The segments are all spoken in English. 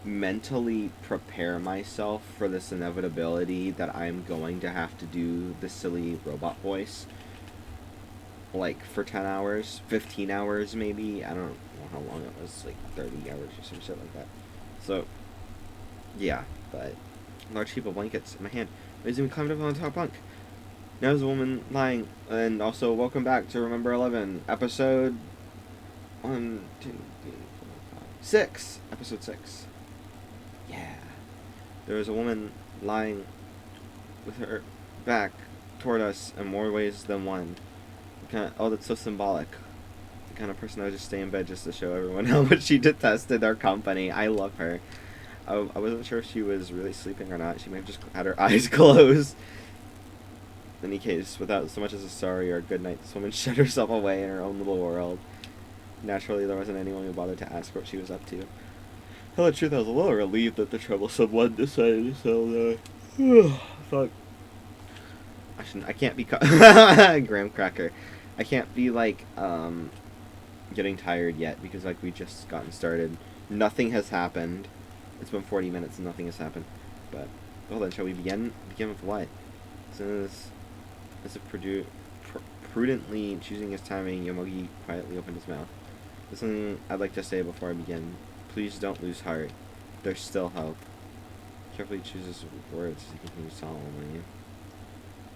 mentally prepare myself for this inevitability that I'm going to have to do the silly robot voice, like, for 10 hours, 15 hours maybe. I don't know how long it was, like 30 hours or some shit like that. So, yeah, but large heap of blankets in my hand. Izumi climbed up on the top bunk. Now there's a woman lying, and also welcome back to Remember 11, episode 1, 2, 3, 4, 5, 6. Episode 6. Yeah. There was a woman lying with her back toward us in more ways than one. Oh, that's so symbolic. The kind of person that would just stay in bed just to show everyone how much she detested our company. I love her. I wasn't sure if she was really sleeping or not. She may have just had her eyes closed. In any case, without so much as a sorry or a good night, this woman shut herself away in her own little world. Naturally, there wasn't anyone who bothered to ask what she was up to. Tell the truth, I was a little relieved that the troublesome one decided to sell the... Fuck. I can't be graham cracker. I can't be, like, getting tired yet, because, like, we just gotten started. Nothing has happened. It's been 40 minutes and nothing has happened. But, well then, shall we begin? Begin with what? As if prudently choosing his timing, Yomogi quietly opened his mouth. There's something I'd like to say before I begin. Please don't lose heart. There's still hope. Carefully chooses words as he continues solemnly.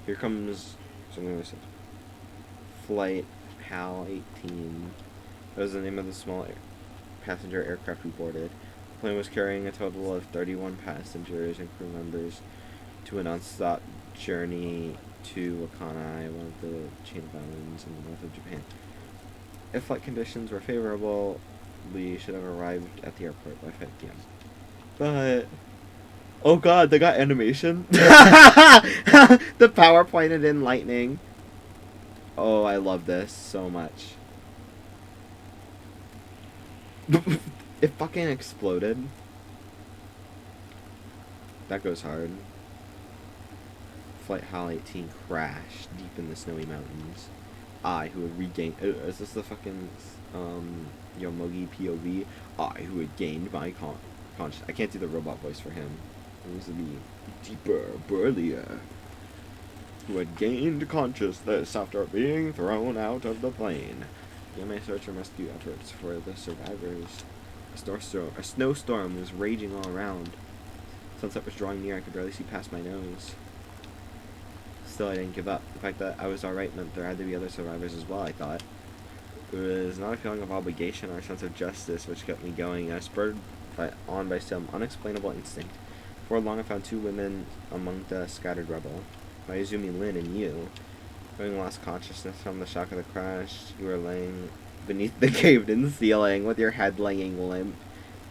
Here comes something I said. Flight HAL 18. That was the name of the small passenger aircraft we boarded. The plane was carrying a total of 31 passengers and crew members to a non-stop journey to Wakkanai, one of the chain of islands in the north of Japan. If flight conditions were favorable, we should have arrived at the airport by 5 p.m. But... oh god, they got animation? The power pointed in lightning. Oh, I love this so much. It fucking exploded. That goes hard. Flight HAL 18 crashed deep in the snowy mountains. I, who had regained... is this the fucking, Yomogi POV? I, who had gained my conscience... I can't do the robot voice for him. It needs to be deeper, burlier. Who had gained consciousness after being thrown out of the plane. Began my search and rescue efforts for the survivors. A snowstorm was raging all around. Sunset was drawing near. I could barely see past my nose. Still, I didn't give up. The fact that I was alright meant there had to be other survivors as well, I thought. It was not a feeling of obligation or a sense of justice which kept me going. I was spurred on by some unexplainable instinct. Before long, I found 2 women among the scattered rubble. Mayuzumi, Lin, and you. Having lost consciousness from the shock of the crash, you were laying beneath the caved-in ceiling with your head laying limp,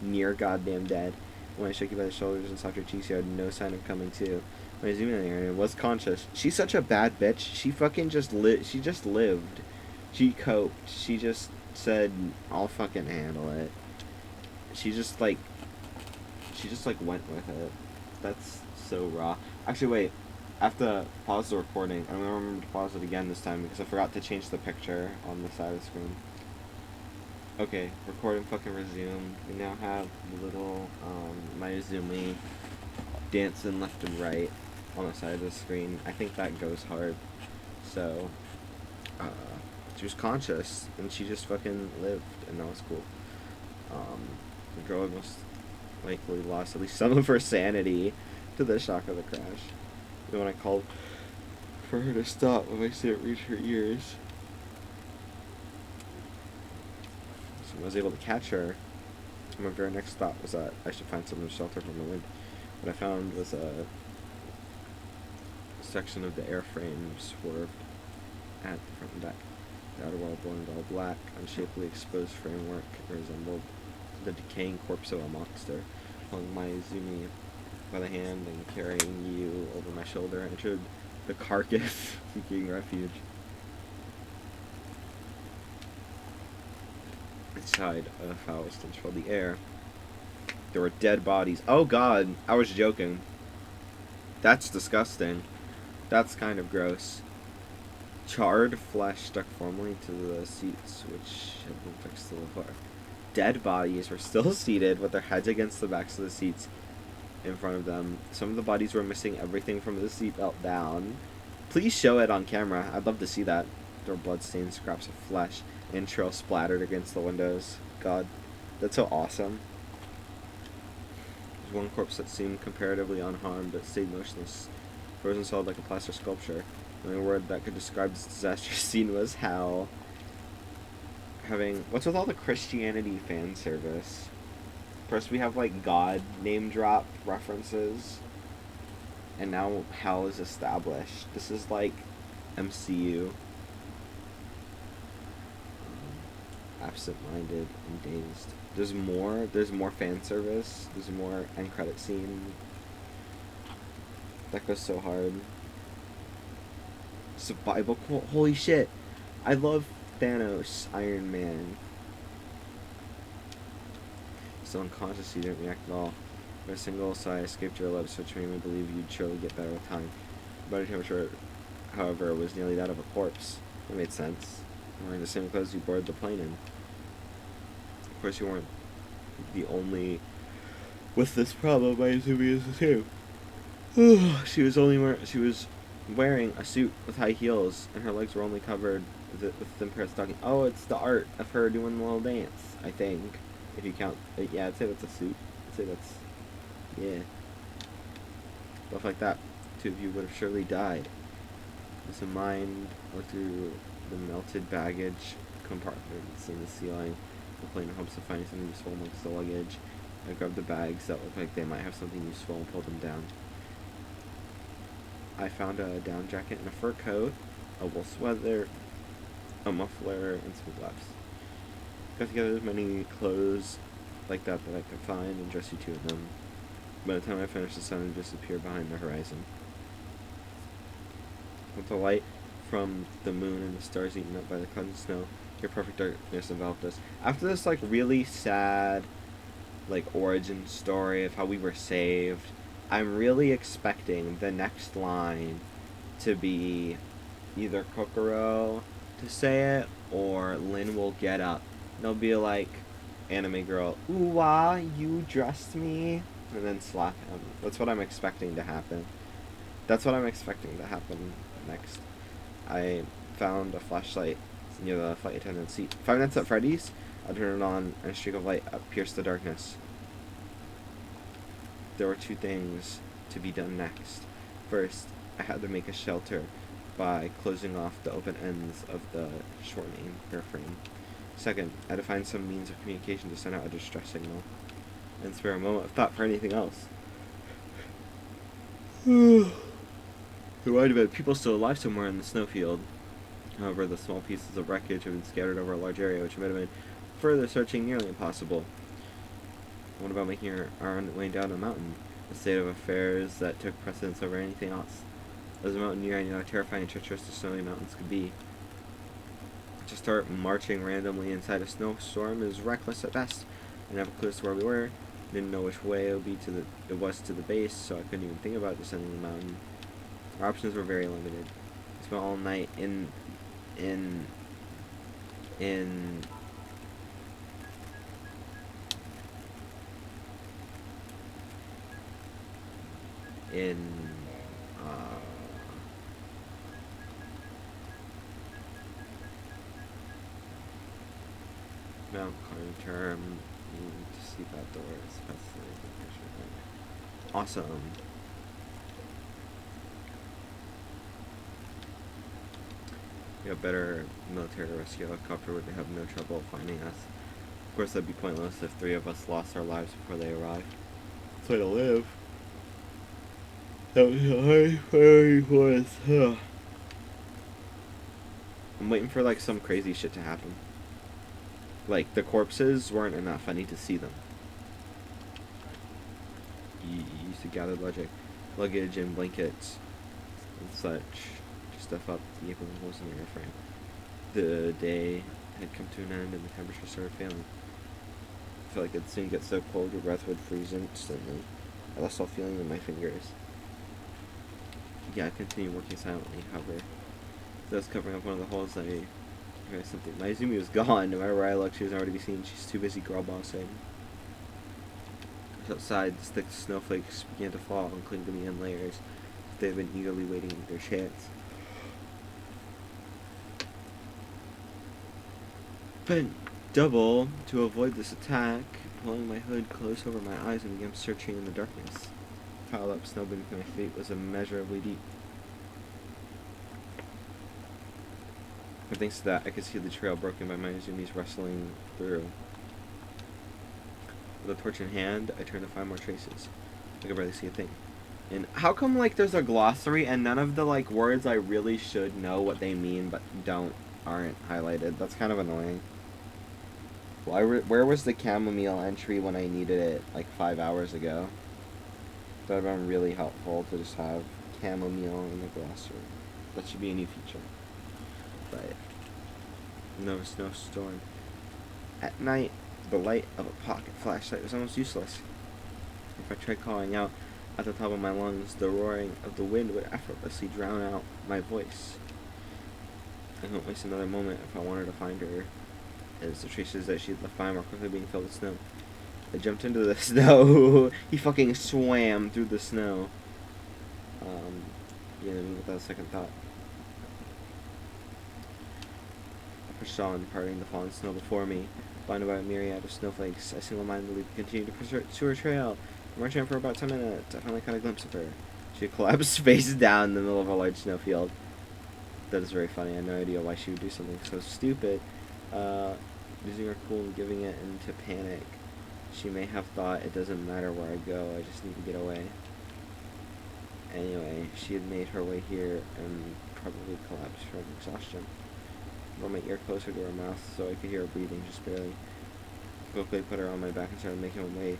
near goddamn dead. When I shook you by the shoulders and slapped your cheeks, you had no sign of coming to. Mayuzumi was conscious. She's such a bad bitch. She fucking just she just lived. She coped. She just said, I'll fucking handle it. She just went with it. That's so raw. Actually, wait. I have to pause the recording. I'm gonna remember to pause it again this time because I forgot to change the picture on the side of the screen. Okay, recording fucking resumed. We now have the little, Mayuzumi dancing left and right on the side of the screen. I think that goes hard. So, she was conscious, and she just fucking lived, and that was cool. The girl had most likely lost at least some of her sanity to the shock of the crash. And when I called for her to stop, my voice didn't reach her ears. So when I was able to catch her, my very next thought was that I should find some shelter from the wind. What I found was a section of the airframe swerved at the front deck. The outer wall burned all black, unshapely exposed framework resembled the decaying corpse of a monster. Pulling Mayuzumi by the hand and carrying you over my shoulder, I entered the carcass, seeking refuge. Inside, a foul stench filled the air. There were dead bodies. Oh god, I was joking. That's disgusting. That's kind of gross. Charred flesh stuck firmly to the seats, which had been fixed to the floor. dead bodies were still seated with their heads against the backs of the seats in front of them. Some of the bodies were missing everything from the seatbelt down. Please show it on camera. I'd love to see that. There were bloodstained scraps of flesh and trails splattered against the windows. God, that's so awesome. There's one corpse that seemed comparatively unharmed but stayed motionless, frozen solid like a plaster sculpture. The only word that could describe this disastrous scene was hell. What's with all the Christianity fan service? First we have like God name drop references, and now hell is established. This is like MCU. Absent-minded and dazed. There's more fan service. There's more end credit scene. That goes so hard. It's a Bible quote. Holy shit. I love Thanos, Iron Man. Still unconscious, you didn't react at all. But a single sigh escaped your lips, which made me believe you'd surely get better with time. Body temperature, however, was nearly that of a corpse. That made sense. Wearing the same clothes you boarded the plane in. Of course, you weren't the only with this problem. I assume he is too. She was wearing a suit with high heels, and her legs were only covered with thin pair of stockings. Oh, it's the art of her doing the little dance, I think. If you count, yeah, I'd say that's a suit. I'd say that's, yeah. Stuff like that. Two of you would have surely died. This in mind, looked through the melted baggage compartments in the ceiling, the plane in hopes of finding something useful amongst the luggage. I grabbed the bags that looked like they might have something useful and pulled them down. I found a down jacket and a fur coat, a wool sweater, a muffler, and some gloves. Got together as many clothes like that I could find and dressed you two of them. By the time I finished, the sun had disappeared behind the horizon. With the light from the moon and the stars eaten up by the clouds and snow, your perfect darkness enveloped us. After this, like, really sad, like, origin story of how we were saved, I'm really expecting the next line to be either Kokoro to say it, or Lin will get up. They'll be like, anime girl, ooh wah, you dressed me, and then slap him. That's what I'm expecting to happen. That's what I'm expecting to happen next. I found a flashlight near the flight attendant's seat. 5 Nights at Freddy's, I turned it on, and a streak of light pierced the darkness. There were 2 things to be done next. First, I had to make a shelter by closing off the open ends of the shortening airframe. Second, I had to find some means of communication to send out a distress signal, and spare a moment of thought for anything else. There might have been people still alive somewhere in the snowfield. However, the small pieces of wreckage had been scattered over a large area, which might have made further searching nearly impossible. What about making our own way down a mountain? A state of affairs that took precedence over anything else. As a mountaineer, I knew how terrifying and treacherous the snowy mountains could be. To start marching randomly inside a snowstorm is reckless at best. I didn't have a clue as to where we were. Didn't know which way it was to the base, so I couldn't even think about descending the mountain. Our options were very limited. We spent all night in Mount Carter to see that door. Awesome. A better military rescue helicopter would have no trouble finding us. Of course, that'd be pointless if 3 of us lost our lives before they arrived. That's way to live. That was a hard for us. I'm waiting for like some crazy shit to happen. Like, the corpses weren't enough. I need to see them. You used to gather luggage and blankets and such to stuff up the gaping holes in the airframe. The day had come to an end and the temperature started failing. I felt like it'd soon get so cold your breath would freeze instantly. I lost all feeling in my fingers. Yeah, I continued working silently, however. As I was covering up one of the holes, I Okay, something. My Izumi was gone. No matter where I looked, she was nowhere to be seen. She's too busy girl bossing. Outside, the thick snowflakes began to fall and cling to me in layers. They had been eagerly waiting their chance. Bent double to avoid this attack, pulling my hood close over my eyes and began searching in the darkness. Piled up snow beneath my feet was immeasurably deep. But thanks to that, I could see the trail broken by my Izumi's wrestling through. With a torch in hand, I turned to find more traces. I could barely see a thing. And how come, like, there's a glossary and none of the, like, words I really should know what they mean but aren't highlighted? That's kind of annoying. Where was the chamomile entry when I needed it, like, 5 hours ago? That would have been really helpful to just have chamomile in the glossary. That should be a new feature. But no snowstorm. At night, the light of a pocket flashlight was almost useless. If I tried calling out at the top of my lungs, the roaring of the wind would effortlessly drown out my voice. I couldn't waste another moment if I wanted to find her, as the traces that she had left behind were quickly being filled with snow. I jumped into the snow. He fucking swam through the snow. Without a second thought. I pushed on, parting the fallen snow before me. Blinded by a myriad of snowflakes, I single-mindedly continued to pursue her trail. Marching on for about 10 minutes, I finally caught a glimpse of her. She had collapsed face down in the middle of a large snowfield. That is very funny. I had no idea why she would do something so stupid. Losing her cool and giving it into panic. She may have thought, it doesn't matter where I go, I just need to get away. Anyway, she had made her way here and probably collapsed from exhaustion. I brought my ear closer to her mouth so I could hear her breathing just barely. I quickly put her on my back and started making my way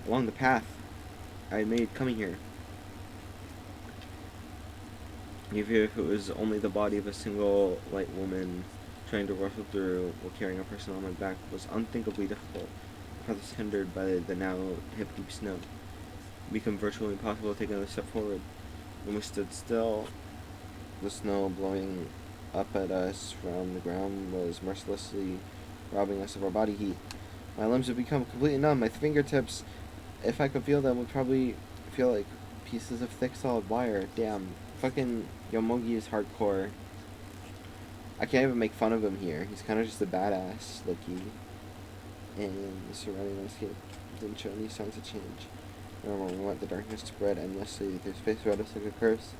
along the path I had made coming here. Even if it was only the body of a single light woman trying to wrestle through while carrying a person on my back was unthinkably difficult. The path was hindered by the now hip-deep snow. It became virtually impossible to take another step forward. When we stood still, the snow blowing up at us from the ground was mercilessly robbing us of our body heat. My limbs had become completely numb. My fingertips, if I could feel them, would probably feel like pieces of thick solid wire. Damn. Fucking Yomogi is hardcore. I can't even make fun of him here. He's kind of just a badass, Loki. And the surrounding landscape didn't show any signs of change. Remember when we let the darkness spread endlessly through space around us like a curse?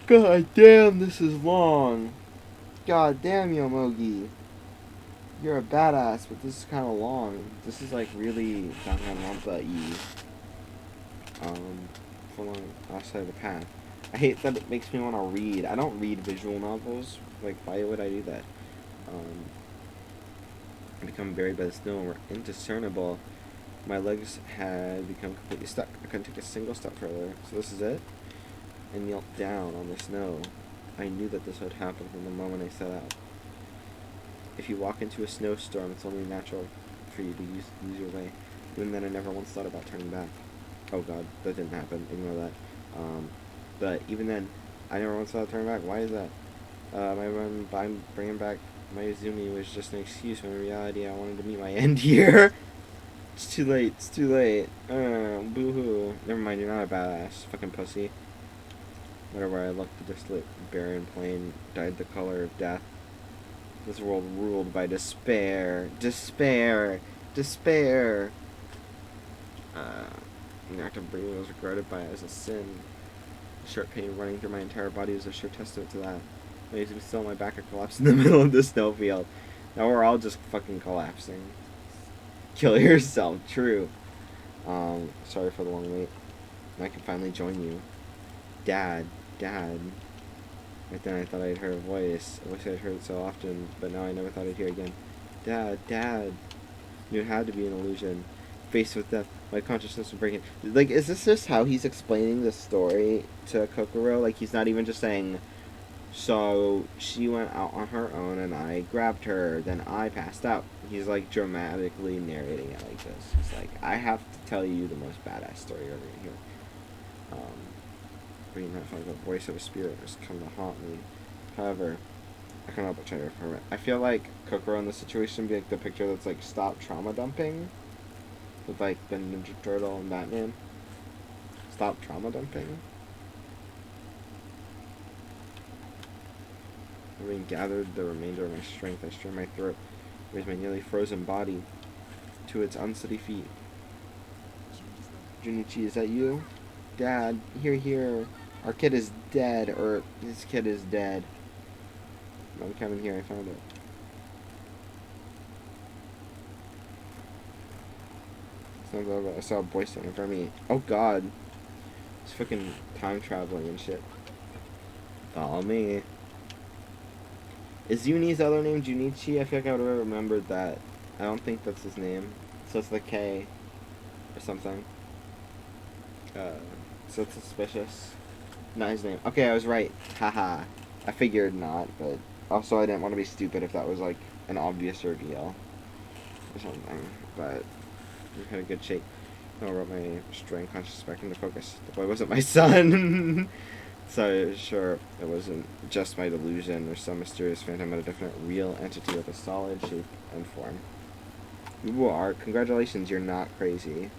God damn, this is long. God damn, Yomogi. You're a badass, but this is kind of long. This is like really Danganronpa-y. Along the last side of the path. I hate that it makes me want to read. I don't read visual novels. Like, why would I do that? I become buried by the snow and were indiscernible. My legs had become completely stuck. I couldn't take a single step further. So this is it? I knelt down on the snow. I knew that this would happen from the moment I set out. If you walk into a snowstorm, it's only natural for you to lose your way. Even then, I never once thought about turning back. Oh god, that didn't happen. Ignore that. But even then, I never once thought of turning back. Why is that? My run by bringing back my Izumi was just an excuse when in reality I wanted to meet my end here. It's too late. It's too late. Boo-hoo. Never mind, you're not a badass. Fucking pussy. Wherever I looked, the desolate, barren plain dyed the color of death. This world ruled by despair. Despair. Despair. The act of breathing was regarded by as a sin. The sharp pain running through my entire body was a sure testament to that. My Izumi still on my back, I collapsed in the middle of the snowfield. Now we're all just fucking collapsing. Kill yourself. True. Sorry for the long wait. I can finally join you. Dad. Dad. Right then I thought I'd heard a voice. I wish I'd heard it so often, but now I never thought I'd hear it again. Dad. Dad. Knew it had to be an illusion. Faced with death, my consciousness was breaking. Like, is this just how he's explaining the story to Kokoro? Like, he's not even just saying, so she went out on her own and I grabbed her, then I passed out. He's, like, dramatically narrating it like this. He's like, I have to tell you the most badass story ever here. Bringing that like the voice of a spirit was coming to haunt me. However, I can't help but try to affirm it. I feel like Kokoro in this situation would be like the picture that's like stop trauma dumping. With like the Ninja Turtle and Batman. Stop trauma dumping. Having gathered the remainder of my strength, I strain my throat, raise my nearly frozen body to its unsteady feet. Junichi, is that you? Dad, here. Our kid is dead, or this kid is dead. I'm coming here, I found it. I saw a boy standing in front of me. Oh god. It's fucking time traveling and shit. Follow me. Is Uni's other name Junichi? I feel like I would have remembered that. I don't think that's his name. So it's the K or something. So it's suspicious. Not his name. Okay, I was right. Haha. I figured not, but also I didn't want to be stupid if that was like an obvious reveal or something. But we had a good shape. I brought my strained consciousness back into focus. The boy wasn't my son. So sure, it wasn't just my delusion or some mysterious phantom, but a definite real entity with a solid shape and form. You are. Congratulations, you're not crazy.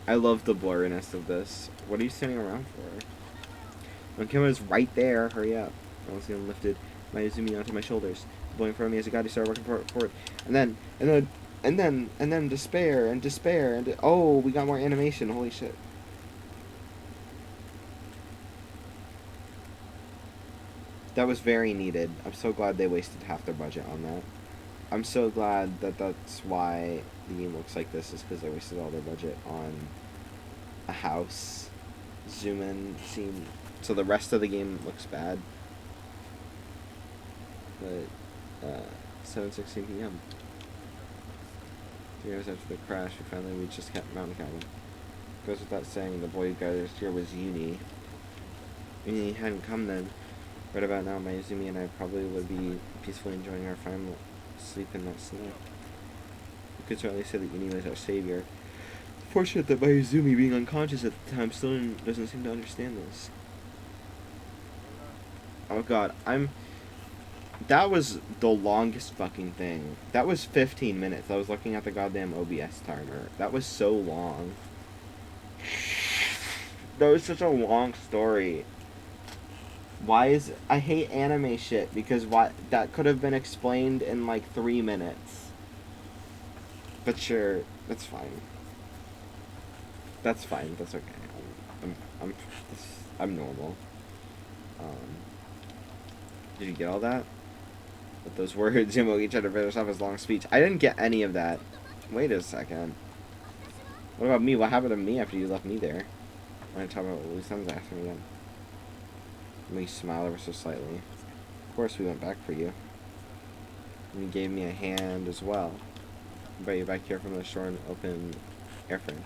I love the blurriness of this. What are you standing around for? My camera's right there. Hurry up. I was getting lifted my Izumi onto my shoulders. The boy in front of me as a god, he started working forward. And then despair and oh, we got more animation. Holy shit. That was very needed. I'm so glad they wasted half their budget on that. I'm so glad that that's why the game looks like this, is because they wasted all their budget on a house zoom in scene. So the rest of the game looks bad. But 7:16 p.m. 3 hours after the crash, we finally reached this mountain cabin. Goes without saying, the boy who got us here was Uni. Uni hadn't come then. Right about now, Mayuzumi and I probably would be peacefully enjoying our final sleep in that snow. We could certainly say that Uni was our savior. Fortunate that Mayuzumi, being unconscious at the time, still doesn't seem to understand this. Oh god, that was the longest fucking thing. That was 15 minutes. I was looking at the goddamn OBS timer. That was so long. That was such a long story. I hate anime shit, because that could have been explained in like 3 minutes. But sure, that's fine. That's fine, that's okay. I'm normal. Did you get all that? With those words, Yamaoki tried to finish off his long speech. I didn't get any of that. Wait a second. What about me? What happened to me after you left me there? I want to talk about what Lucian's asking again. Let me smile ever so slightly. Of course we went back for you. And you gave me a hand as well. I brought you back here from the shore and open airframe.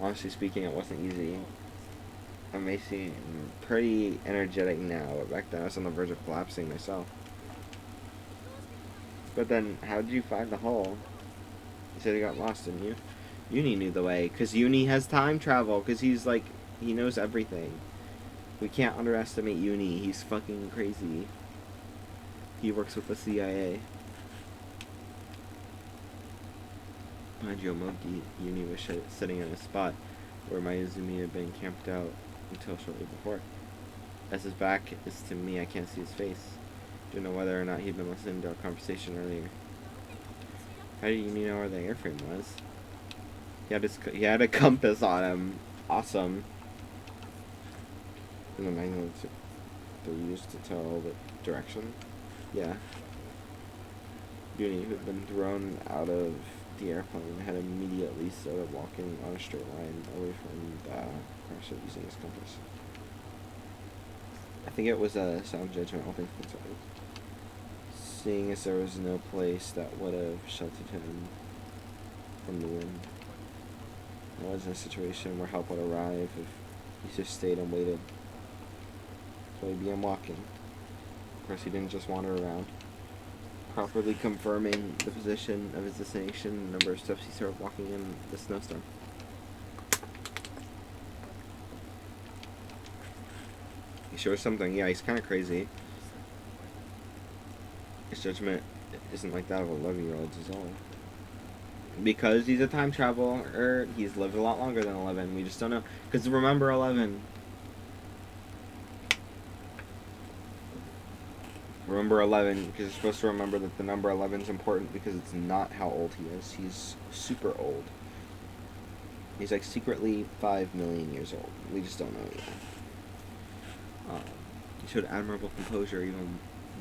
Honestly speaking, it wasn't easy. I may seem pretty energetic now, but back then I was on the verge of collapsing myself. But then, how did you find the hole? You said you got lost, didn't you? Uni knew the way, because Uni has time travel, because he's like, he knows everything. We can't underestimate Uni, he's fucking crazy. He works with the CIA. Behind Yomogi, Uni was sitting in a spot where Mayuzumi had been camped out until shortly before. As his back is to me, I can't see his face. Don't know whether or not he'd been listening to our conversation earlier. How did Uni know where the airframe was? He had a compass on him. Awesome. And the magnets they're used to tell the direction. Yeah. Uni, who'd been thrown out of the airplane, had immediately started walking on a straight line away from the crash site using his compass. I think it was a sound judgment, all things considered. Seeing as there was no place that would have sheltered him from the wind. I was in a situation where help would arrive if he just stayed and waited. So he began walking. Of course, he didn't just wander around. Properly confirming the position of his destination and the number of steps he started walking in the snowstorm. He shows something. Yeah, he's kind of crazy. His judgment isn't like that of 11-year-olds is all. Because he's a time traveler, he's lived a lot longer than 11. We just don't know. Because remember 11. Remember 11, because you're supposed to remember that the number 11 is important because it's not how old he is. He's super old. He's like secretly 5 million years old. We just don't know yet. He showed admirable composure, even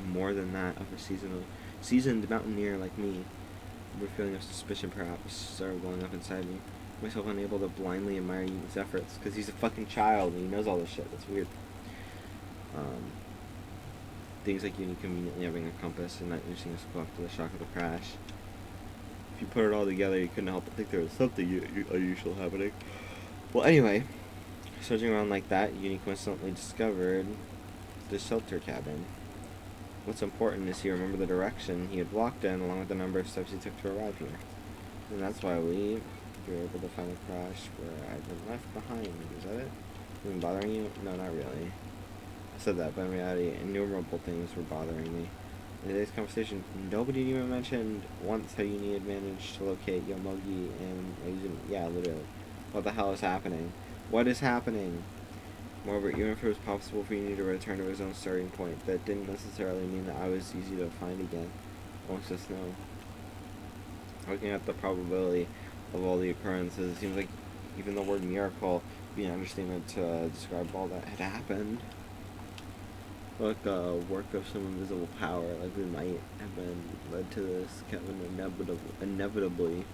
more than that of a seasoned mountaineer like me. A feeling of suspicion perhaps started welling up inside me. Myself unable to blindly admire his efforts because he's a fucking child and he knows all this shit. That's weird. Things like Uni conveniently having a compass and not using a scope after the shock of the crash. If you put it all together, you couldn't help but think there was something unusual happening. Well, anyway, searching around like that, Uni coincidentally discovered the shelter cabin. What's important is he remembered the direction he had walked in, along with the number of steps he took to arrive here. And that's why we were able to find the crash where I'd been left behind. Is that it? Been bothering you? No, not really. I said that, but in reality, innumerable things were bothering me. In today's conversation, nobody even mentioned once how Uni had managed to locate Yomogi and yeah, literally. What the hell is happening? What is happening? Moreover, even if it was possible for Uni to return to his own starting point, that didn't necessarily mean that I was easy to find again amongst the snow. Looking at the probability of all the occurrences, it seems like even the word miracle would be an understatement to describe all that had happened. Like a work of some invisible power, like we might have been led to this kind of inevitably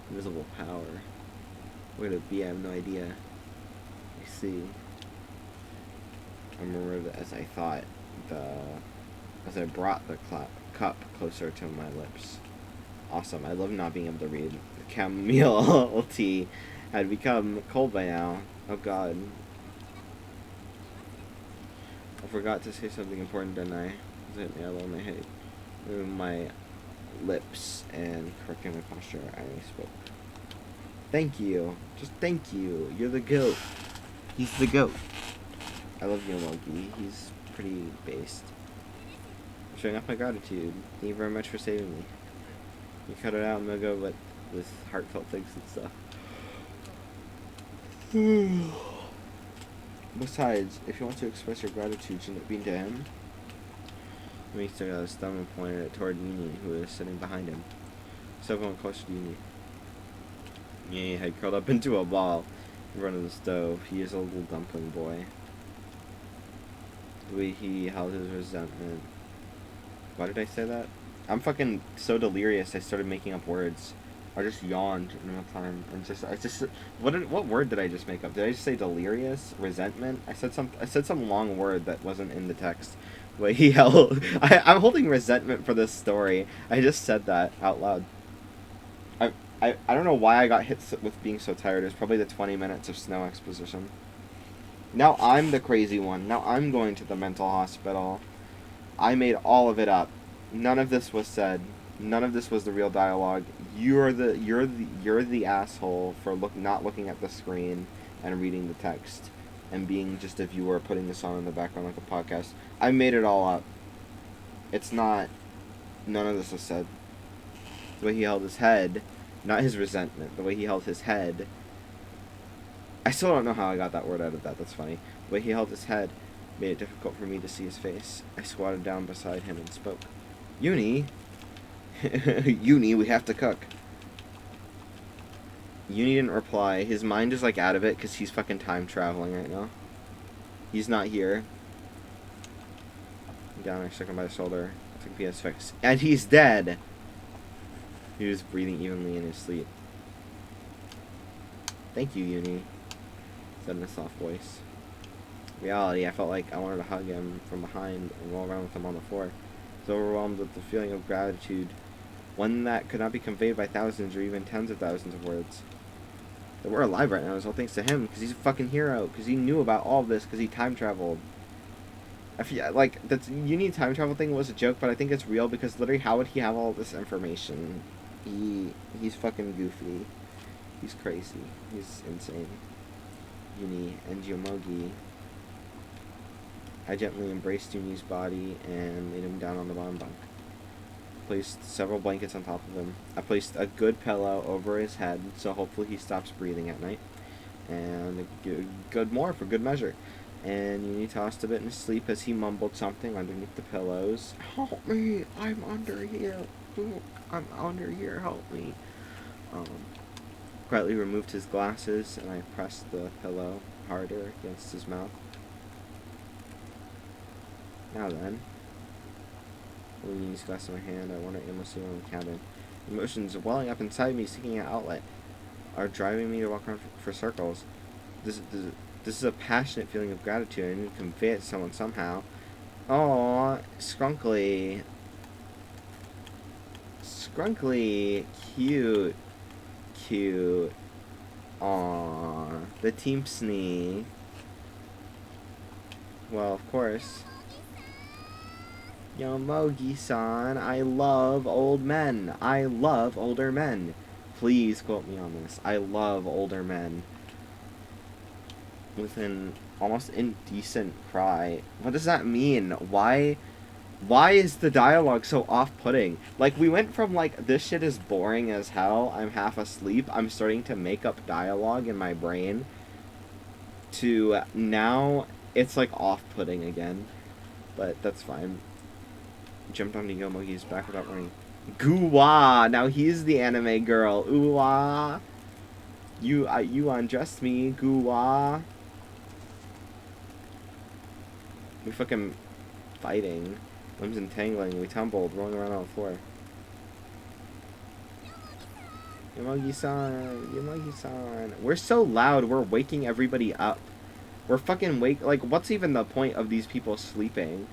invisible power. Where would it be? I have no idea. I see. I remember that as I thought, as I brought the cup closer to my lips. Awesome. I love not being able to read. The chamomile tea had become cold by now. Oh god. I forgot to say something important, didn't I? Hit me on my head. Moving my lips and correcting my posture, I spoke. Thank you. Just thank you. You're the goat. He's the goat. I love Yomogi. He's pretty based. I'm showing off my gratitude. Thank you very much for saving me. You cut it out and we'll go with heartfelt things and stuff. Besides, if you want to express your gratitude, shouldn't it be to him? He took out his thumb and pointed it toward Uni, who was sitting behind him. Someone close to Uni. Uni had curled up into a ball in front of the stove. He is a little dumpling boy. The way he held his resentment. Why did I say that? I'm fucking so delirious I started making up words. I just yawned in real time. What word did I just make up? Did I just say delirious? Resentment? I said some long word that wasn't in the text. Wait, he held. I'm holding resentment for this story. I just said that out loud. I don't know why I got hit with being so tired. It was probably the 20 minutes of snow exposition. Now I'm the crazy one. Now I'm going to the mental hospital. I made all of it up. None of this was said. None of this was the real dialogue. You're the asshole for not looking at the screen and reading the text and being just a viewer putting this on in the background like a podcast. I made it all up. It's not. None of this was said. The way he held his head, not his resentment. The way he held his head. I still don't know how I got that word out of that. That's funny. The way he held his head made it difficult for me to see his face. I squatted down beside him and spoke. Uni. Uni, we have to cook. Uni didn't reply. His mind is like out of it because he's fucking time traveling right now. He's not here. Down, I shook him by the shoulder. I took PS fix. And he's dead! He was breathing evenly in his sleep. Thank you, Uni, said in a soft voice. In reality, I felt like I wanted to hug him from behind and roll around with him on the floor. I was overwhelmed with the feeling of gratitude, one that could not be conveyed by thousands or even tens of thousands of words. That we're alive right now is all thanks to him, because he's a fucking hero, because he knew about all of this, because he time traveled. I feel like that Uni time travel thing was a joke, but I think it's real because literally how would he have all this information? He's fucking goofy. He's crazy. He's insane. Uni and Yomogi. I gently embraced Uni's body and laid him down on the bottom bunk. Placed several blankets on top of him. I placed a good pillow over his head, so hopefully he stops breathing at night. And good more for good measure. And Uni tossed a bit in his sleep as he mumbled something underneath the pillows. Help me! I'm under here! I'm under here, help me! Quietly removed his glasses, and I pressed the pillow harder against his mouth. Now then, holding Uni's glass in my hand, I wandered aimlessly around the cabin. Emotions welling up inside me, seeking an outlet, are driving me to walk around for circles. This is a passionate feeling of gratitude. I need to convey it to someone somehow. Aww, Skrunkly. Skrunkly. Cute. Cute. Aww. The Teampsney. Well, of course. Yomogi-san, I love old men. I love older men. Please quote me on this. I love older men. With an almost indecent cry. What does that mean? Why is the dialogue so off-putting? Like, we went from, like, this shit is boring as hell, I'm half asleep, I'm starting to make up dialogue in my brain, to now it's, like, off-putting again. But that's fine. Jumped onto Yomogi's back without warning. Goo-wah! Now he's the anime girl. Ooh-wah! You undressed me. Goo-wah! We fucking fighting. Limbs entangling. We tumbled, rolling around on the floor. Yomogi-san. Yomogi-san. We're so loud, we're waking everybody up. We're fucking like, what's even the point of these people sleeping?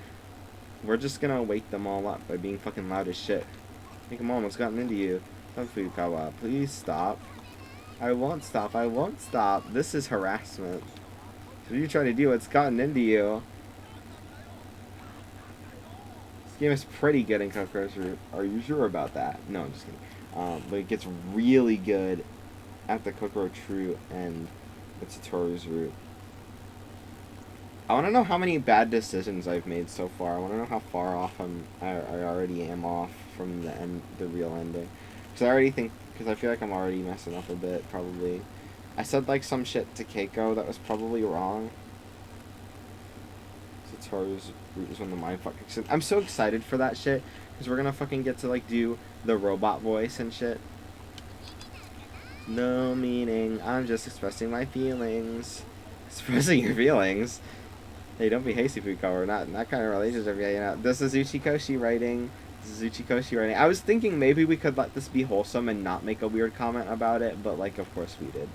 We're just gonna wake them all up by being fucking loud as shit. I think I'm almost gotten into you. Stop, Fukawa. Please stop. I won't stop. I won't stop. This is harassment. What are you trying to do? It's gotten into you. This game is pretty good in Kokoro's Route. Are you sure about that? No, I'm just kidding. But it gets really good at the Kokoro Route and the Satoru's Route. I want to know how many bad decisions I've made so far. I want to know how far off I already am off from the real ending. Because I feel like I'm already messing up a bit, probably. I said, like, some shit to Keiko that was probably wrong. Satoru's Route is one of the mindfucking. I'm so excited for that shit, because we're gonna fucking get to, like, do the robot voice and shit. No meaning, I'm just expressing my feelings. Expressing your feelings? Hey, don't be hasty, Fuko. We're not in that kind of relationship yet, you know. This is Uchikoshi writing. I was thinking maybe we could let this be wholesome and not make a weird comment about it, but, like, of course we did.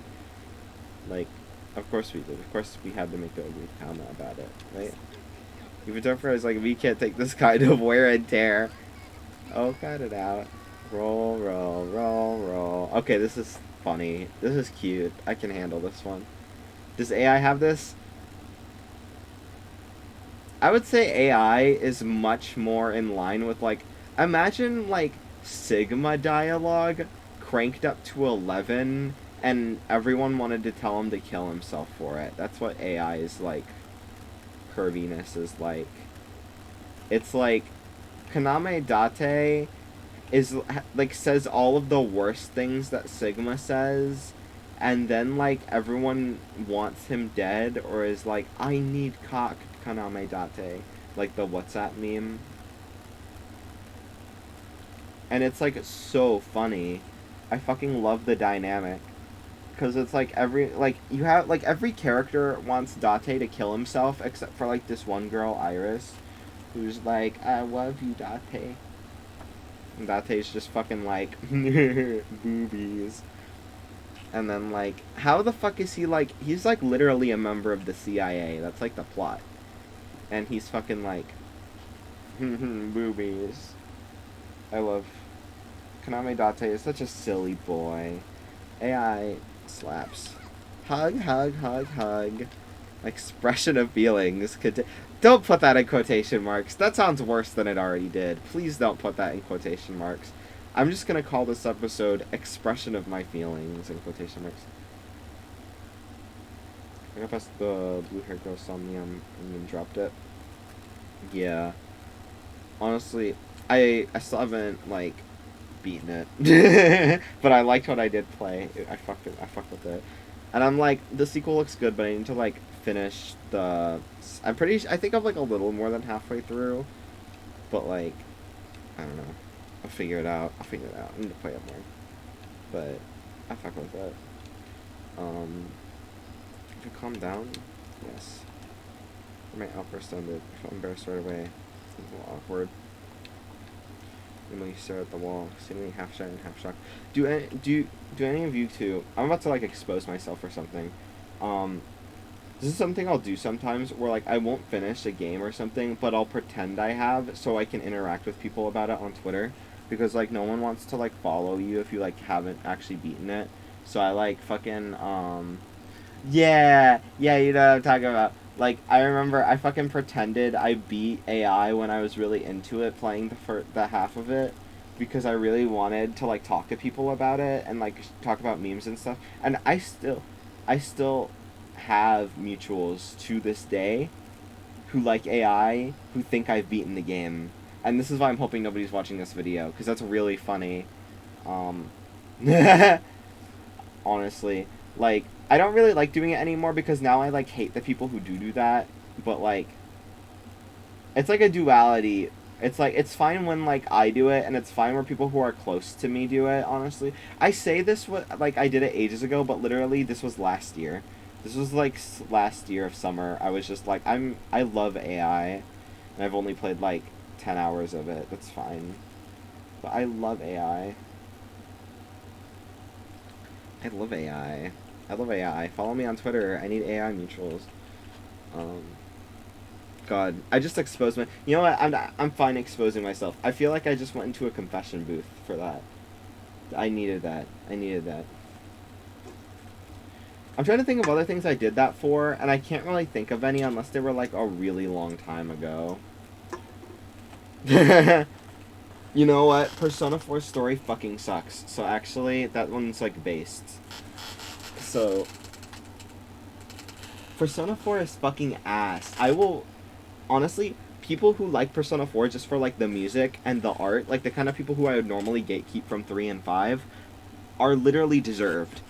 Like, of course we did. Of course we had to make a weird comment about it, right? Even Topher is like, we can't take this kind of wear and tear. Oh, cut it out. Roll, roll, roll, roll. Okay, this is funny. This is cute. I can handle this one. Does AI have this? I would say AI is much more in line with, like, imagine, like, Sigma dialogue cranked up to 11 and everyone wanted to tell him to kill himself for it. That's what AI is like. Curviness is like. It's like Kaname Date is, like, says all of the worst things that Sigma says, and then, like, everyone wants him dead or is like, I need cock Kaname Date, like the WhatsApp meme. And it's, like, so funny. I fucking love the dynamic. Because it's, like, you have, like, every character wants Date to kill himself, except for, like, this one girl, Iris, who's like, I love you, Date. And Date's just fucking like, boobies. And then, like, how the fuck is he, like, he's, like, literally a member of the CIA. That's, like, the plot. And he's fucking like, boobies. I love Kaname Date is such a silly boy. AI slaps. Hug, hug, hug, hug. Expression of feelings. Don't put that in quotation marks. That sounds worse than it already did. Please don't put that in quotation marks. I'm just gonna call this episode Expression of My Feelings in quotation marks. I got past the blue hair girl Somnium and then dropped it. Yeah. Honestly, I still haven't like beaten it, but I liked what I did play. I fucked with it, and I'm like the sequel looks good, but I need to like finish the. I think I'm like a little more than halfway through, but like I don't know. I'll figure it out. I need to play it more, but I fuck with it. If you calm down, yes. My outburst ended. I felt embarrassed right away. It was a little awkward. Emily stared at the wall, seemingly half shy and half shocked. Do any of you two? I'm about to like expose myself or something. Um, this is something I'll do sometimes, where like I won't finish a game or something, but I'll pretend I have, so I can interact with people about it on Twitter, because like no one wants to like follow you if you like haven't actually beaten it. So I like fucking yeah, you know what I'm talking about. Like, I remember I fucking pretended I beat AI when I was really into it, playing the half of it, because I really wanted to, like, talk to people about it and, like, talk about memes and stuff. And I still have mutuals to this day who like AI, who think I've beaten the game. And this is why I'm hoping nobody's watching this video, because that's really funny. Um, honestly. Like, I don't really like doing it anymore because now I, like, hate the people who do that. But, like, it's like a duality. It's like, it's fine when, like, I do it, and it's fine where people who are close to me do it, honestly. I say this, like, I did it ages ago, but literally, this was last year. This was, like, last year of summer. I was just like, I love AI, and I've only played, like, 10 hours of it. That's fine. But I love AI. I love AI. I love AI. Follow me on Twitter. I need AI mutuals. Um, God, I just exposed my. You know what? I'm fine exposing myself. I feel like I just went into a confession booth for that. I needed that. I needed that. I'm trying to think of other things I did that for, and I can't really think of any unless they were like a really long time ago. You know what? Persona 4 story fucking sucks. So actually, that one's like based. So Persona 4 is fucking ass. I will honestly, people who like Persona 4 just for like the music and the art, like the kind of people who I would normally gatekeep from 3 and 5, are literally deserved.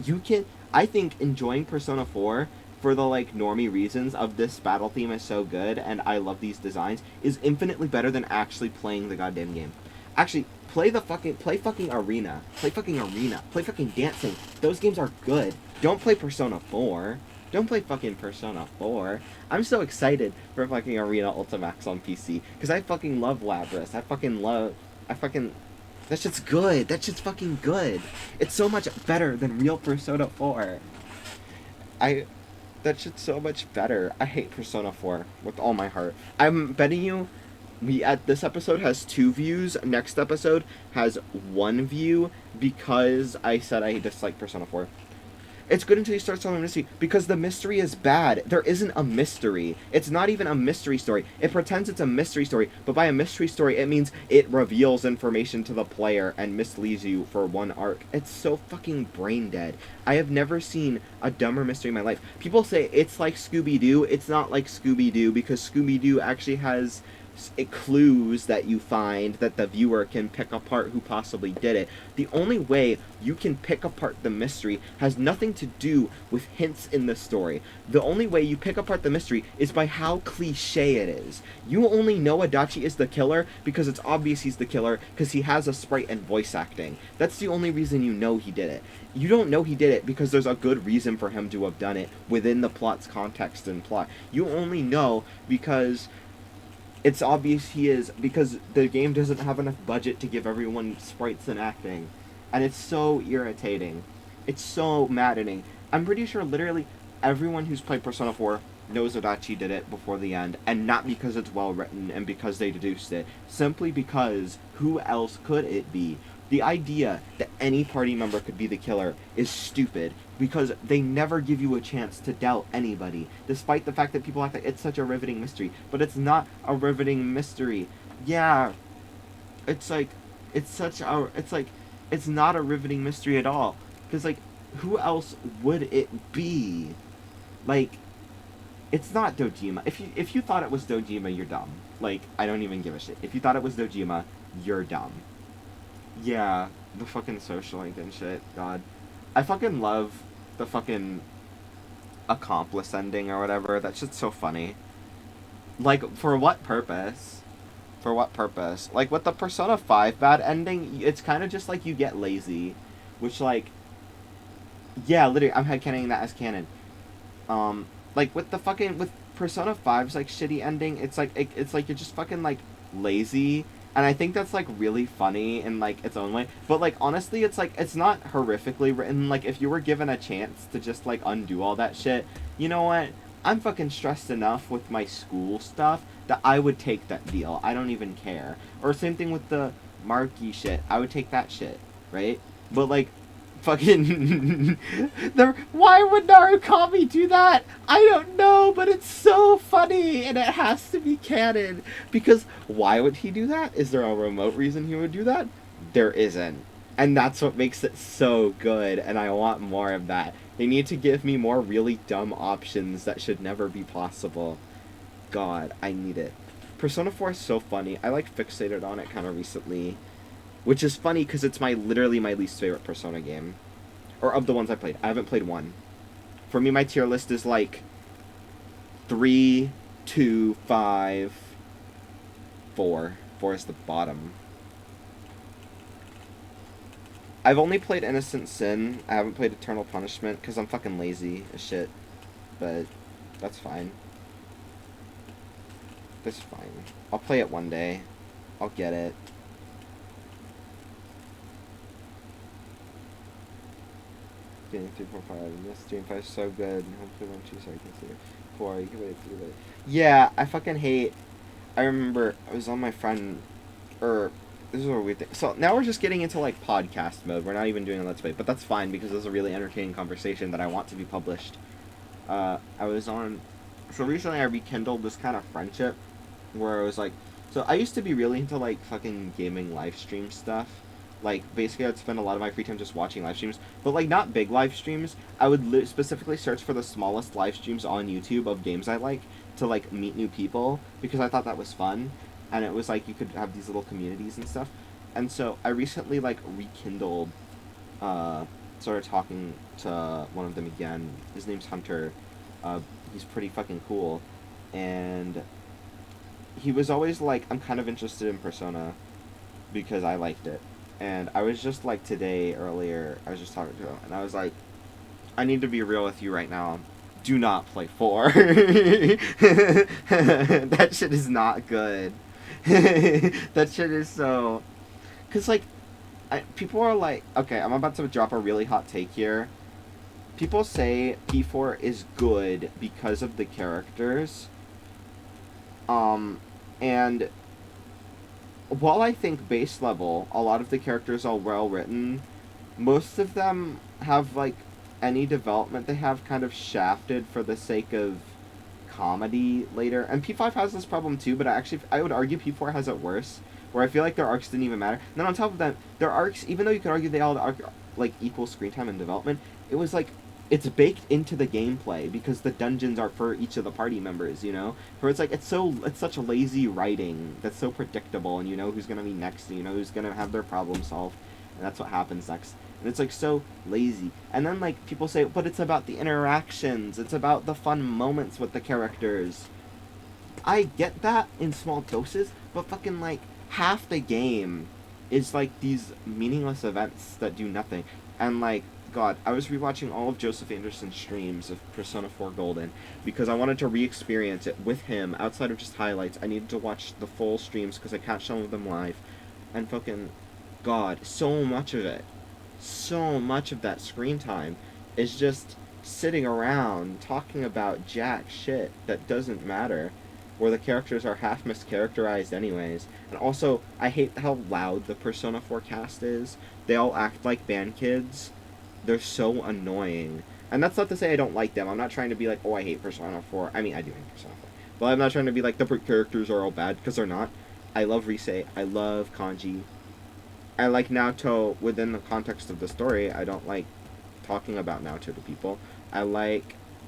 You can I think enjoying Persona 4 for the like normie reasons of this battle theme is so good and I love these designs is infinitely better than actually playing the goddamn game. Actually, play fucking Arena. Play fucking Dancing. Those games are good. Don't play Persona 4. Don't play fucking Persona 4. I'm so excited for fucking Arena Ultimax on PC because I fucking love Labrys. I fucking that shit's good. That shit's fucking good. It's so much better than real Persona 4. I that shit's so much better. I hate Persona 4 with all my heart. I'm betting you this episode has 2 views. Next episode has 1 view because I said I dislike Persona 4. It's good until you start solving the mystery because the mystery is bad. There isn't a mystery. It's not even a mystery story. It pretends it's a mystery story, but by a mystery story, it means it reveals information to the player and misleads you for one arc. It's so fucking brain dead. I have never seen a dumber mystery in my life. People say it's like Scooby-Doo. It's not like Scooby-Doo because Scooby-Doo actually has clues that you find that the viewer can pick apart who possibly did it. The only way you can pick apart the mystery has nothing to do with hints in the story. The only way you pick apart the mystery is by how cliche it is. You only know Adachi is the killer because it's obvious he's the killer because he has a sprite and voice acting. That's the only reason you know he did it. You don't know he did it because there's a good reason for him to have done it within the plot's context and plot. You only know because it's obvious he is because the game doesn't have enough budget to give everyone sprites and acting. And it's so irritating. It's so maddening. I'm pretty sure literally everyone who's played Persona 4 knows Adachi did it before the end, and not because it's well written and because they deduced it, simply because who else could it be? The idea that any party member could be the killer is stupid because they never give you a chance to doubt anybody, despite the fact that people act like it's such a riveting mystery. But it's not a riveting mystery. Yeah, it's like, it's not a riveting mystery at all. Because, like, who else would it be? Like, it's not Dojima. If you thought it was Dojima, you're dumb. Like, I don't even give a shit. If you thought it was Dojima, you're dumb. Yeah, the fucking social link and shit. God, I fucking love the fucking accomplice ending or whatever. That shit's so funny. Like, for what purpose? For what purpose? Like, with the Persona 5 bad ending, it's kind of just like you get lazy. Which, like, yeah, literally, I'm headcanoning that as canon. Like, with the fucking, with Persona 5's, like, shitty ending, it's like, it's like you're just fucking, like, lazy. And I think that's, like, really funny in, like, its own way. But, like, honestly, it's, like, it's not horrifically written. Like, if you were given a chance to just, like, undo all that shit, you know what? I'm fucking stressed enough with my school stuff that I would take that deal. I don't even care. Or same thing with the Marky shit. I would take that shit, right? But, like, fucking why would Narukami do that? I don't know, but it's so funny and it has to be canon. Because why would he do that? Is there a remote reason he would do that? There isn't. And that's what makes it so good, and I want more of that. They need to give me more really dumb options that should never be possible. God, I need it. Persona 4 is so funny. I like fixated on it kind of recently. Which is funny because it's literally my least favorite Persona game. Or of the ones I played. I haven't played one. For me, my tier list is like 3, 2, 5, 4. 4 is the bottom. I've only played Innocent Sin. I haven't played Eternal Punishment because I'm fucking lazy as shit. But that's fine. That's fine. I'll play it one day. I'll get it. Game 3.5. This Stream 5 is so good. Hopefully one choose so I can see it. 4, you can wait through it. Yeah, I fucking hate. I remember I was on my friend, this is a weird thing. So now we're just getting into like podcast mode. We're not even doing a let's play, but that's fine because this is a really entertaining conversation that I want to be published. I was on. So recently I rekindled this kind of friendship, where I was like, so I used to be really into like fucking gaming live stream stuff. Like, basically, I'd spend a lot of my free time just watching live streams. But, like, not big live streams. I would specifically search for the smallest live streams on YouTube of games I like to, like, meet new people. Because I thought that was fun. And it was, like, you could have these little communities and stuff. And so, I recently, like, rekindled, started talking to one of them again. His name's Hunter. He's pretty fucking cool. And he was always like, I'm kind of interested in Persona. Because I liked it. And I was just like earlier, I was just talking to him, and I was like, I need to be real with you right now. Do not play 4. That shit is not good. That shit is so... Because, like, people are like... Okay, I'm about to drop a really hot take here. People say P4 is good because of the characters. And... While I think base level, a lot of the characters are well written, most of them have, like, any development they have kind of shafted for the sake of comedy later. And P5 has this problem too, but I would argue P4 has it worse, where I feel like their arcs didn't even matter. And then on top of that, their arcs, even though you could argue they all had, like, equal screen time and development, it was like, it's baked into the gameplay because the dungeons are for each of the party members, you know? Where it's like, it's such a lazy writing that's so predictable, and you know who's gonna be next, and you know who's gonna have their problem solved, and that's what happens next. And it's like so lazy. And then like people say, but it's about the interactions, it's about the fun moments with the characters. I get that in small doses, but fucking like half the game is like these meaningless events that do nothing. And like, God, I was rewatching all of Joseph Anderson's streams of Persona 4 Golden because I wanted to re-experience it with him outside of just highlights. I needed to watch the full streams because I can't show them live. And fucking, God, so much of that screen time is just sitting around talking about jack shit that doesn't matter, where the characters are half mischaracterized anyways. And also, I hate how loud the Persona 4 cast is. They all act like band kids. They're so annoying. And that's not to say I don't like them. I'm not trying to be like, oh, I hate Persona 4. I mean, I do hate Persona 4. But I'm not trying to be like, the characters are all bad, because they're not. I love Rise. I love Kanji. I like Naoto within the context of the story. I don't like talking about Naoto to people. I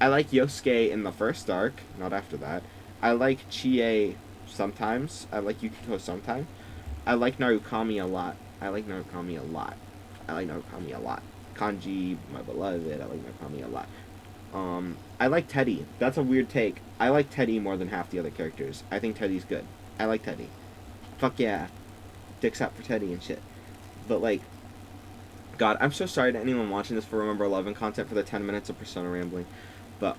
I like Yosuke in the first arc, not after that. I like Chie sometimes. I like Yukiko sometimes. I like Narukami a lot. I like Narukami a lot. I like Narukami a lot. Kanji, my beloved, I like Narukami a lot. I like Teddy. That's a weird take. I like Teddy more than half the other characters. I think Teddy's good. I like Teddy. Fuck yeah. Dicks out for Teddy and shit. But, like, God, I'm so sorry to anyone watching this for Remember 11 content for the 10 minutes of Persona rambling. But,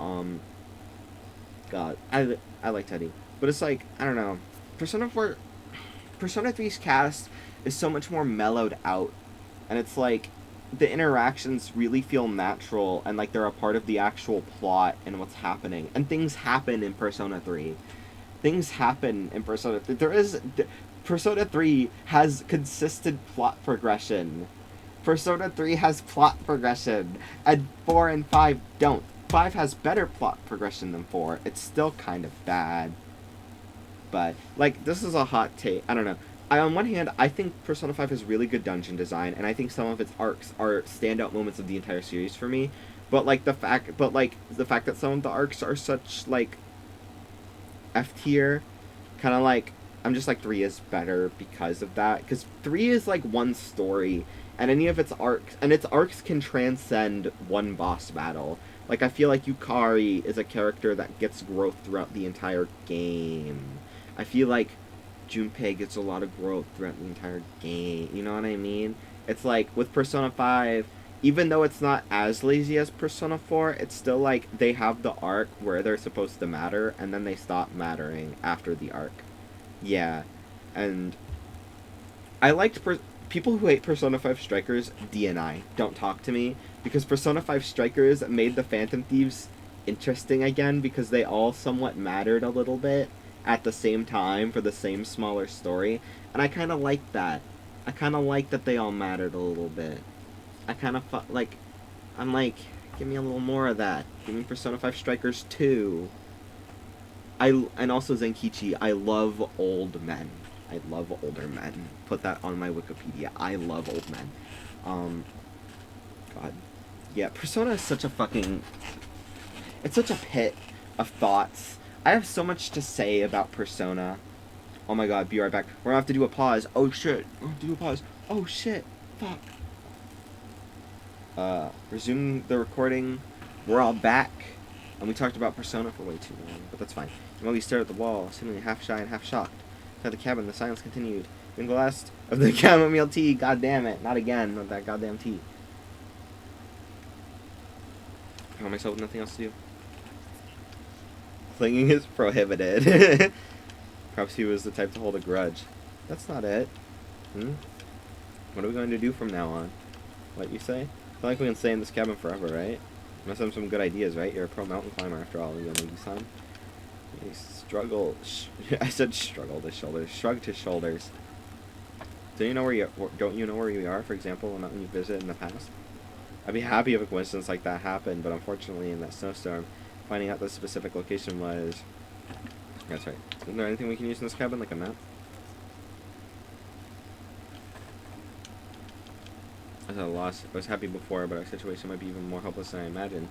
God, I like Teddy. But it's like, I don't know. Persona 3's cast is so much more mellowed out. And it's like, the interactions really feel natural and like they're a part of the actual plot and what's happening. And things happen in Persona 3. Things happen in Persona 3. Persona 3 has consistent plot progression. Persona 3 has plot progression. And 4 and 5 don't. 5 has better plot progression than 4. It's still kind of bad. But, like, this is a hot take. I don't know. On one hand, I think Persona 5 has really good dungeon design, and I think some of its arcs are standout moments of the entire series for me. But the fact that some of the arcs are such like F tier, kind of like I'm just like 3 is better because of that. Because 3 is like one story, and any of its arcs can transcend one boss battle. Like I feel like Yukari is a character that gets growth throughout the entire game. I feel like Junpei gets a lot of growth throughout the entire game. You know what I mean? It's like, with Persona 5, even though it's not as lazy as Persona 4, it's still like, they have the arc where they're supposed to matter, and then they stop mattering after the arc. Yeah. And I liked people who hate Persona 5 Strikers, DNI. Don't talk to me. Because Persona 5 Strikers made the Phantom Thieves interesting again, because they all somewhat mattered a little bit at the same time for the same smaller story, and I kind of like that. I kind of like that they all mattered a little bit. I kind of I'm like, give me a little more of that. Give me Persona 5 Strikers 2. And also Zenkichi. I love old men. I love older men. Put that on my Wikipedia. I love old men. God. Yeah, Persona is such a fucking... It's such a pit of thoughts. I have so much to say about Persona. Oh my god, be right back. We're gonna have to do a pause. Oh shit. We're gonna have to do a pause. Oh shit. Fuck. Resume the recording. We're all back. And we talked about Persona for way too long, but that's fine. While we stared at the wall, seemingly half shy and half shocked. Inside the cabin, the silence continued. In the last of the chamomile tea. God damn it. Not again. Not that goddamn tea. I found myself with nothing else to do. Clinging is prohibited. Perhaps he was the type to hold a grudge. That's not it. What are we going to do from now on? What you say? I feel like we can stay in this cabin forever, right? You must have some good ideas, right? You're a pro mountain climber after all, Yomogi-san. He struggled. I said struggled his shoulders. Shrugged his shoulders. Don't you know where you are? For example, a mountain you visited in the past. I'd be happy if a coincidence like that happened, but unfortunately, in that snowstorm, finding out the specific location was... That's right. Isn't there anything we can use in this cabin, like a map? I was at a loss. I was happy before, but our situation might be even more hopeless than I imagined.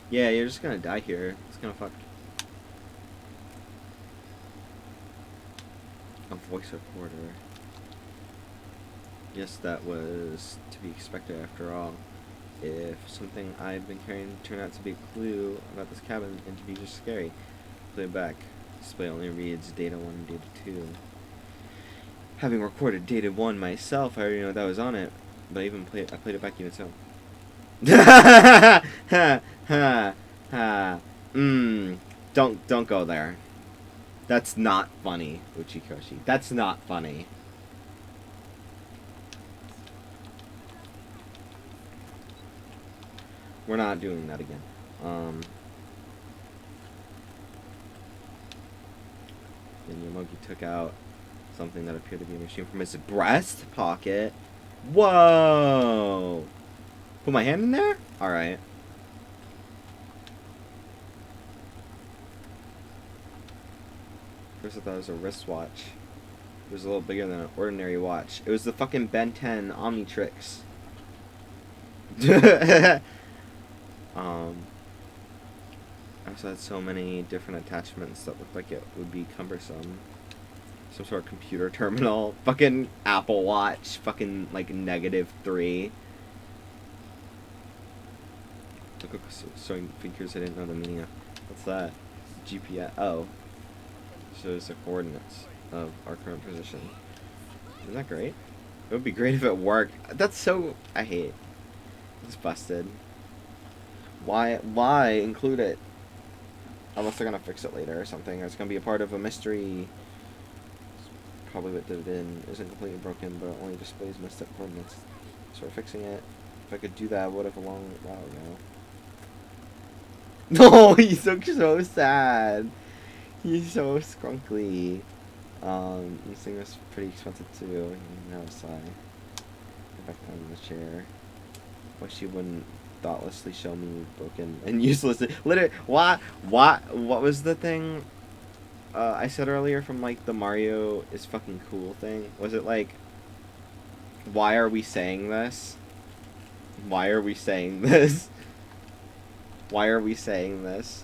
Yeah, you're just gonna die here. It's gonna fuck. A voice recorder. Yes, that was to be expected after all. If something I'd been carrying turned out to be a clue about this cabin, it'd be just scary. Play it back. Display only reads data 1 and data 2. Having recorded data 1 myself, I already know that was on it, but I played it back even so. Don't go there. That's not funny, Uchikoshi. That's not funny. We're not doing that again. And Yomogi took out something that appeared to be a machine from his breast pocket. Whoa! Put my hand in there? Alright. First I thought it was a wristwatch. It was a little bigger than an ordinary watch. It was the fucking Ben 10 Omnitrix. I also had so many different attachments that looked like it would be cumbersome. Some sort of computer terminal. Fucking Apple Watch. Fucking, like, -3. Look, showing figures I didn't know the meaning of. What's that? GPS. Oh. Shows the coordinates of our current position. Isn't that great? It would be great if it worked. That's so... I hate. It's busted. Why include it? Unless they're gonna fix it later or something, or it's gonna be a part of a mystery. Probably what did it in isn't completely broken, but it only displays misstep coordinates. So we're fixing it. If I could do that, I would have a long while ago. No, he's so sad. He's so scrunkly. This thing was pretty expensive too. Now a sigh. Get back down in the chair. Wish you wouldn't thoughtlessly show me broken and useless. Literally, what was the thing I said earlier from, like, the Mario is fucking cool thing? Was it like, why are we saying this? Why are we saying this? Why are we saying this?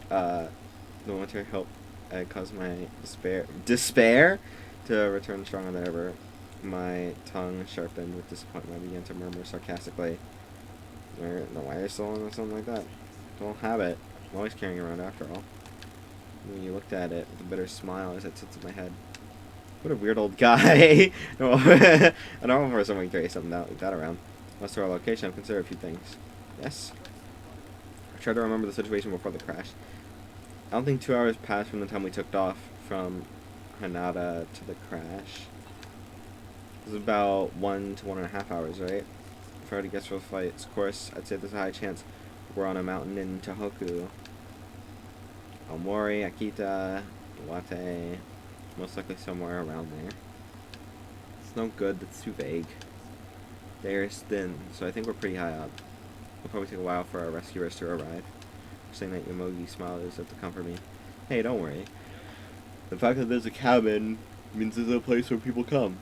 The momentary hope caused my despair to return stronger than ever. My tongue sharpened with disappointment. I began to murmur sarcastically. The wire still on or something like that. Don't have it. I'm always carrying it around after all. When you looked at it with a bitter smile as it tilted my head. What a weird old guy. I don't remember someone carry something like that around. As to our location, I've considered a few things. Yes. I tried to remember the situation before the crash. I don't think 2 hours passed from the time we took off from Hanada to the crash. It was about 1 to 1.5 hours, right? If I were to guess for the flight's course, I'd say there's a high chance we're on a mountain in Tohoku. Aomori, Akita, Iwate, most likely somewhere around there. It's no good, that's too vague. The air is thin, so I think we're pretty high up. It'll probably take a while for our rescuers to arrive. Saying that Yomogi smiled as if to comfort me. Hey, don't worry. The fact that there's a cabin means there's a place where people come.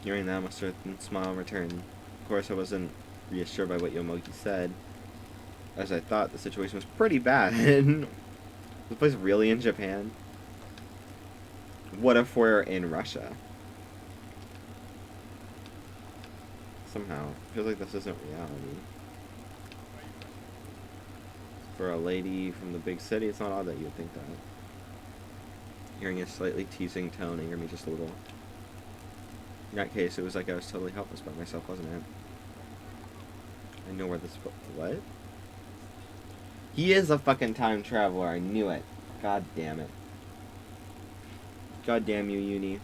Hearing that, my certain smile returned. Of course, I wasn't reassured by what Yomogi said, as I thought the situation was pretty bad. Is the place really in Japan? What if we're in Russia? Somehow, it feels like this isn't reality. For a lady from the big city, it's not odd that you would think that. Hearing a slightly teasing tone angered me just a little. In that case, it was like I was totally helpless by myself, wasn't it? I know where this... What? He is a fucking time traveler, I knew it. God damn it. God damn you, Uni.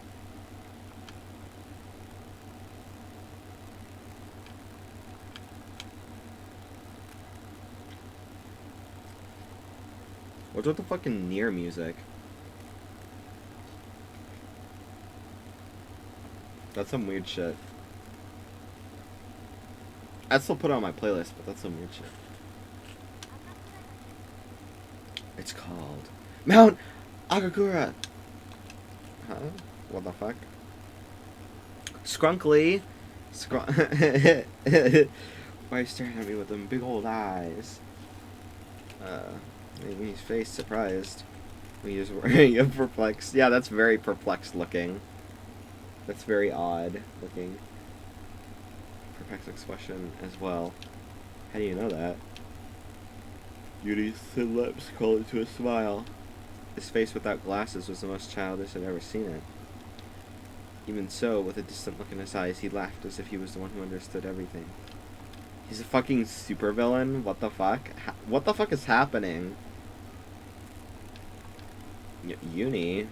What's with the fucking near music? That's some weird shit. I'd still put it on my playlist, but that's some weird shit. It's called Mount Agakura. Huh? What the fuck? Scrunkly. Why are you staring at me with them big old eyes? His face surprised. He is wearing perplexed. Yeah, that's very perplexed looking. That's very odd looking. Perplexed expression as well. How do you know that? Yuri's thin lips curled into a smile. His face without glasses was the most childish I'd ever seen it. Even so, with a distant look in his eyes, he laughed as if he was the one who understood everything. He's a fucking supervillain? What the fuck? What the fuck is happening? Uni?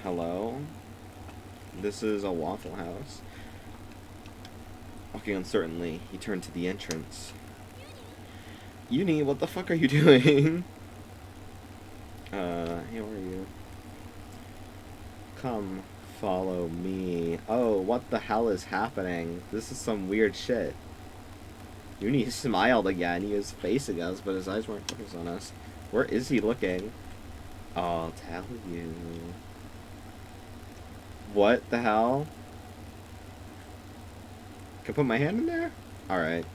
Hello? This is a Waffle House. Walking uncertainly, he turned to the entrance. Uni, what the fuck are you doing? Hey, where are you? Come, follow me. Oh, what the hell is happening? This is some weird shit. Uni smiled again. He was facing us, but his eyes weren't focused on us. Where is he looking? I'll tell you. What the hell? Can I put my hand in there? Alright.